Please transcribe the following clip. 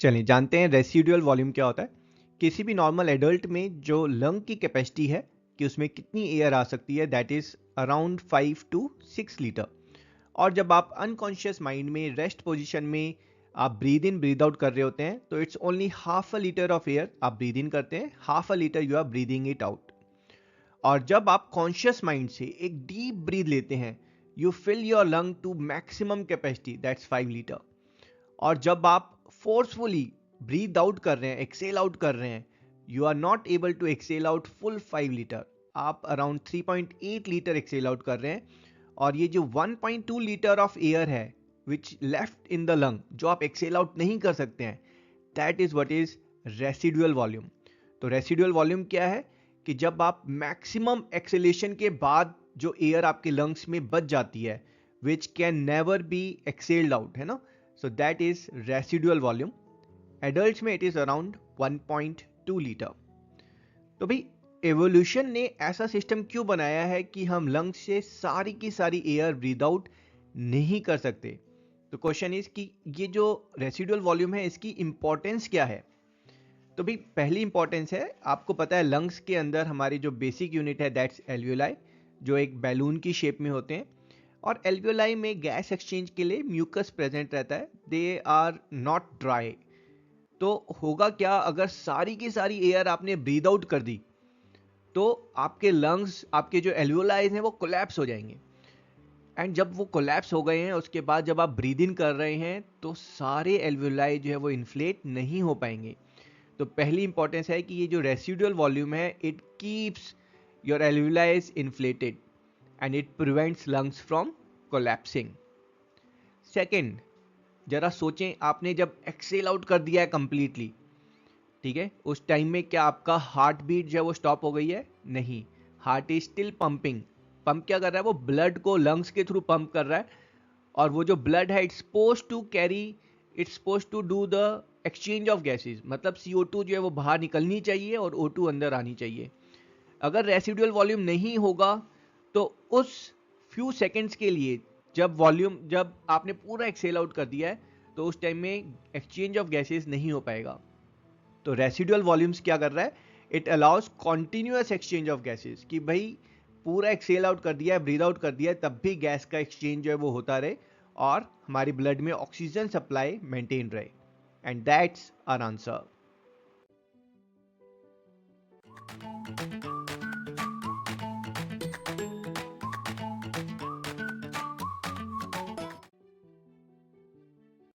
चलिए जानते हैं रेसिडुअल वॉल्यूम क्या होता है। किसी भी नॉर्मल एडल्ट में जो लंग की कैपेसिटी है कि उसमें कितनी एयर आ सकती है, that is around 5 to 6 litre. और जब आप अनकॉन्शियस माइंड में रेस्ट पोजीशन में आप ब्रीद इन ब्रीद आउट कर रहे होते हैं तो it's only half a litre of air आप ब्रीद इन करते हैं, half a litre you are breathing it out. और जब आप कॉन्शियस माइंड से एक डीप ब्रीद लेते हैं, you fill your lung to maximum capacity, that's 5 litre. और जब आप फोर्सफुली ब्रीद आउट कर रहे हैं, एक्सेल आउट कर रहे हैं, you are not able to exhale out full 5 litre. आप अराउंड 3.8 लीटर एक्सेल आउट कर रहे हैं। और ये जो 1.2 लीटर ऑफ एयर है विच लेफ्ट इन द लंग, जो आप एक्सेल आउट नहीं कर सकते हैं, that is what is residual volume. तो रेसिडुअल वॉल्यूम क्या है कि जब आप मैक्सिमम एक्सेलेशन के बाद जो एयर आपके लंग्स में बच जाती है, which can never be excelled out, है ना। So that is residual volume. Adults में इट इज अराउंड 1.2 लीटर। तो भाई एवोल्यूशन ने ऐसा सिस्टम क्यों बनाया है कि हम लंग्स से सारी की सारी एयर ब्रीद आउट नहीं कर सकते। तो क्वेश्चन इज कि ये जो रेसिडुअल वॉल्यूम है इसकी इंपॉर्टेंस क्या है। तो भाई पहली इंपॉर्टेंस है, आपको पता है लंग्स के अंदर हमारी जो बेसिक यूनिट है दैट्स एल्वियोलाई, जो एक बैलून की शेप में होते हैं। और एल्वियोलाई में गैस एक्सचेंज के लिए म्यूकस प्रेजेंट रहता है, दे आर नॉट ड्राई। तो होगा क्या अगर सारी की सारी एयर आपने ब्रीद आउट कर दी, तो आपके लंग्स, आपके जो एल्वियोलाइज हैं वो कोलैप्स हो जाएंगे। एंड जब वो कोलैप्स हो गए हैं उसके बाद जब आप ब्रीद इन कर रहे हैं तो सारे एल्वियोलाई जो है वो इन्फ्लेट नहीं हो पाएंगे। तो पहली इंपॉर्टेंस है कि ये जो रेसिडुअल वॉल्यूम है it keeps your एल्वियोलाइज inflated and it prevents lungs from collapsing. Second, जरा सोचें, आपने जब एक्सेल आउट कर दिया है कंप्लीटली, ठीक है, उस टाइम में क्या आपका हार्ट बीट जो है वो स्टॉप हो गई है? नहीं, heart is still pumping. Pump क्या कर रहा है? वो ब्लड को लंग्स के थ्रू पंप कर रहा है। और वो जो ब्लड है it's suppose to carry, it's suppose to do the exchange of gases, मतलब CO2 जो है वो बाहर निकलनी चाहिए और O2 अंदर आनी चाहिए। अगर रेसिडुअल वॉल्यूम नहीं होगा तो उस फ्यू सेकेंड्स के लिए, जब आपने पूरा एक्सेल आउट कर दिया है, तो उस टाइम में एक्सचेंज ऑफ गैसेस नहीं हो पाएगा। तो रेसिडुअल वॉल्यूम्स क्या कर रहा है? It allows continuous exchange of gases, कि भाई पूरा एक्सेल आउट कर दिया है, ब्रीद आउट कर दिया है, तब भी गैस का एक्सचेंज जो है वो होता रहे और हमारी ब्लड में ऑक्सीजन सप्लाई मेंटेन रहे। And that's our answer.